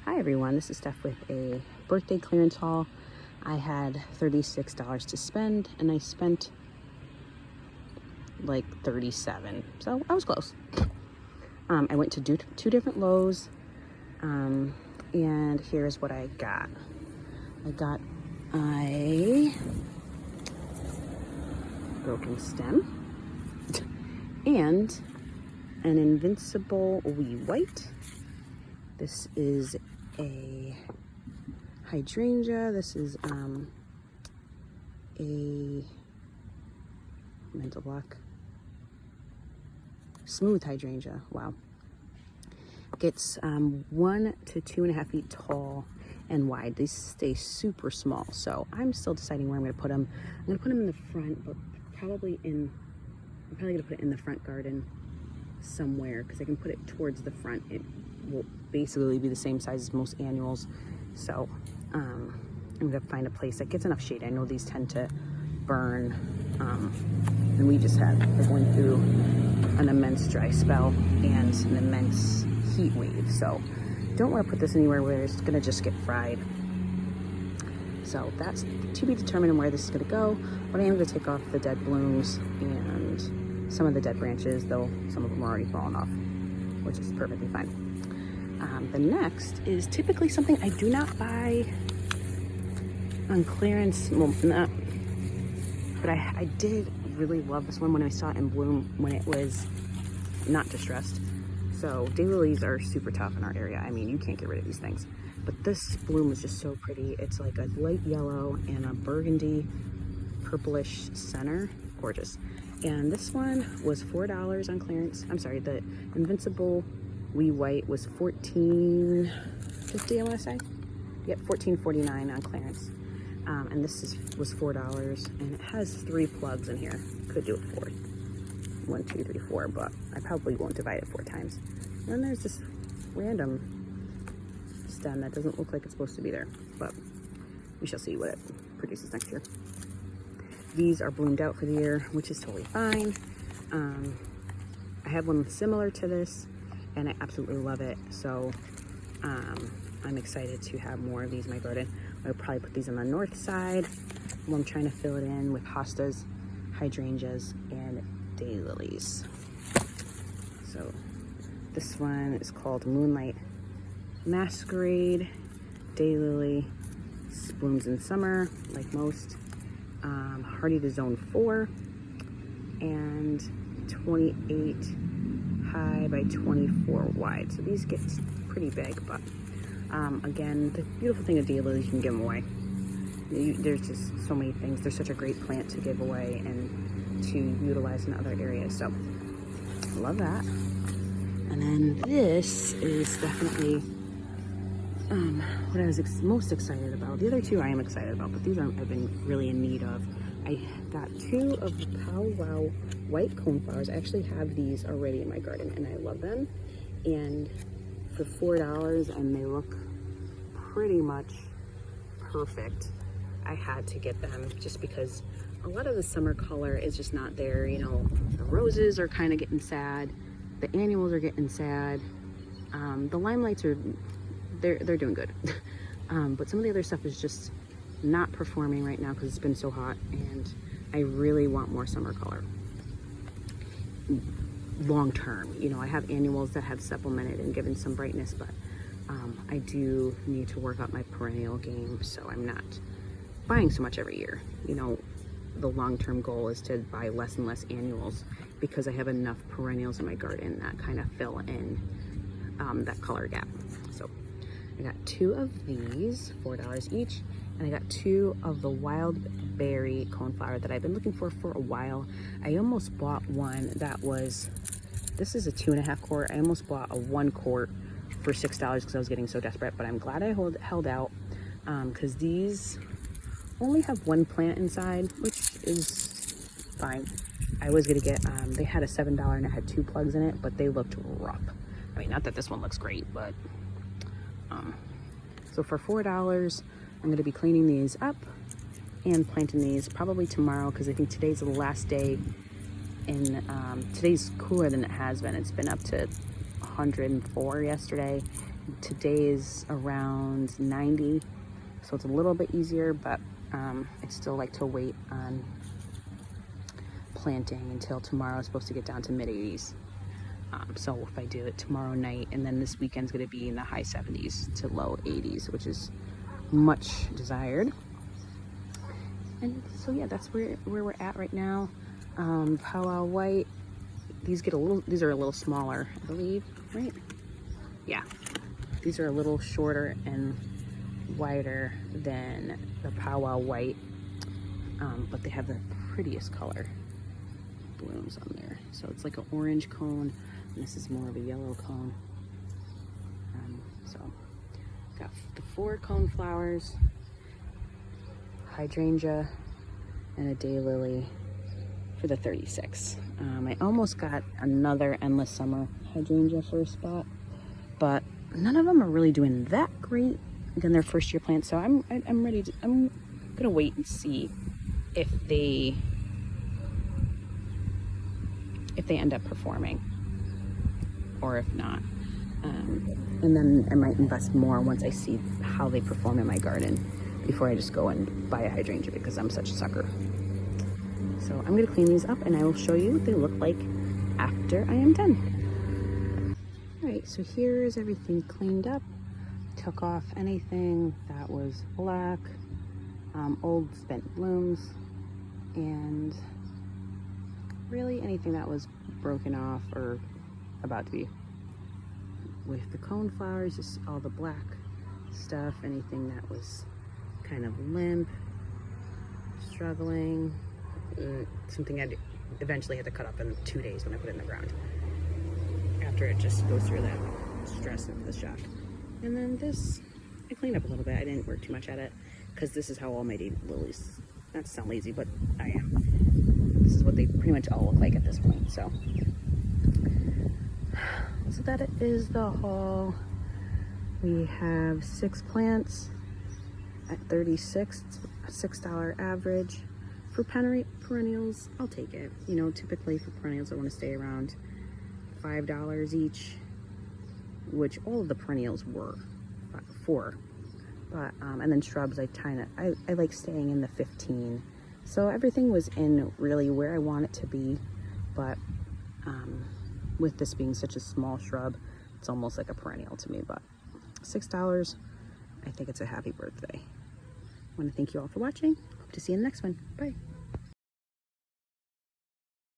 Hi everyone, this is Steph with a birthday clearance haul. I had $36 to spend and I spent like $37, so I was close. I went to two different Lowe's, and here's what I got. I got a broken stem and an invincible wee white. This is a hydrangea. This is a mental block. Smooth hydrangea. Wow. Gets 1 to 2.5 feet tall and wide. These stay super small, so I'm still deciding where I'm going to put them. I'm going to put them in the front, but I'm probably going to put it in the front garden somewhere because I can put it towards the front. It will basically be the same size as most annuals, so I'm gonna find a place that gets enough shade. I know these tend to burn, and we just we're going through an immense dry spell and an immense heat wave, so don't want to put this anywhere where it's gonna just get fried. So that's to be determined where this is gonna go, but I am gonna take off the dead blooms and some of the dead branches, though some of them are already fallen off, which is perfectly fine. The next is typically something I do not buy on clearance. Well, not, but I did really love this one when I saw it in bloom when it was not distressed. So daylilies are super tough in our area. I mean, you can't get rid of these things. But this bloom is just so pretty. It's like a light yellow and a burgundy purplish center. Gorgeous. And this one was $4 on clearance. I'm sorry, the Invincible Wee White was $14.50, I want to say. Yep, $14.49 on clearance. And this was $4, and it has 3 plugs in here. Could do it 4. 1, 2, 3, 4, but I probably won't divide it 4 times. And then there's this random stem that doesn't look like it's supposed to be there, but we shall see what it produces next year. These are bloomed out for the year, which is totally fine. I have one similar to this, and I absolutely love it. So I'm excited to have more of these in my garden. I'll probably put these on the north side while I'm trying to fill it in with hostas, hydrangeas, and daylilies. So this one is called Moonlight Masquerade Daylily. Blooms in summer, like most. Hardy to zone 4 and 28 high by 24 wide. So these get pretty big, but again, the beautiful thing of daylilies, you can give them away. There's just so many things. They're such a great plant to give away and to utilize in other areas. So I love that. And then this is definitely what I was most excited about. The other 2 I am excited about, but these I've been really in need of. I got 2 of the Pow Wow white coneflowers. I actually have these already in my garden and I love them. And for $4, and they look pretty much perfect, I had to get them just because a lot of the summer color is just not there. You know, the roses are kind of getting sad. The annuals are getting sad. The limelights are, they're doing good. But some of the other stuff is just not performing right now because it's been so hot, and I really want more summer color long term. You know, I have annuals that have supplemented and given some brightness, but I do need to work out my perennial game, so I'm not buying so much every year. You know, the long-term goal is to buy less and less annuals because I have enough perennials in my garden that kind of fill in that color gap. So I got 2 of these, $4 each, and I got 2 of the wild berry coneflower that I've been looking for a while. I almost bought one that was, this is a 2.5 quart. I almost bought a 1 quart for $6 because I was getting so desperate, but I'm glad I held out because these only have 1 plant inside, which is fine. I was gonna get, they had a $7 and it had 2 plugs in it, but they looked rough. I mean, not that this one looks great, but so for $4, I'm going to be cleaning these up and planting these probably tomorrow because I think today's the last day, and today's cooler than it has been. It's been up to 104 yesterday, Today is around 90, so it's a little bit easier, but I'd still like to wait on planting until tomorrow. It's supposed to get down to mid 80s. So if I do it tomorrow night, and then this weekend's going to be in the high 70s to low 80s, which is much desired. And so yeah, that's where we're at right now. Powwow white, these are a little smaller, I believe, right? Yeah, these are a little shorter and wider than the powwow white, but they have the prettiest color blooms on there. So it's like an orange cone, and this is more of a yellow cone. So got the 4 coneflowers, hydrangea, and a daylily for the 36. I almost got another endless summer hydrangea for a spot, but none of them are really doing that great than their first year plants. So I'm gonna wait and see if they end up performing or if not. And then I might invest more once I see how they perform in my garden before I just go and buy a hydrangea, because I'm such a sucker. So I'm gonna clean these up and I will show you what they look like after I am done. All right, so here is everything cleaned up. Took off anything that was black, old spent blooms, and really anything that was broken off or about to be. With the coneflowers, just all the black stuff, anything that was kind of limp, struggling, something I eventually had to cut up in 2 days when I put it in the ground, after it just goes through that stress of the shock. And then this, I cleaned up a little bit. I didn't work too much at it, because this is how all my lilies, not to sound lazy, but I am. This is what they pretty much all look like at this point. So that is the haul. We have 6 plants at 36. It's a $6 average. For perennials, I'll take it. You know, typically for perennials, I want to stay around $5 each, which all of the perennials were 4. But and then shrubs, I like staying in the 15. So everything was in really where I want it to be, but with this being such a small shrub, it's almost like a perennial to me. But $6, I think it's a happy birthday. I want to thank you all for watching. Hope to see you in the next one. Bye.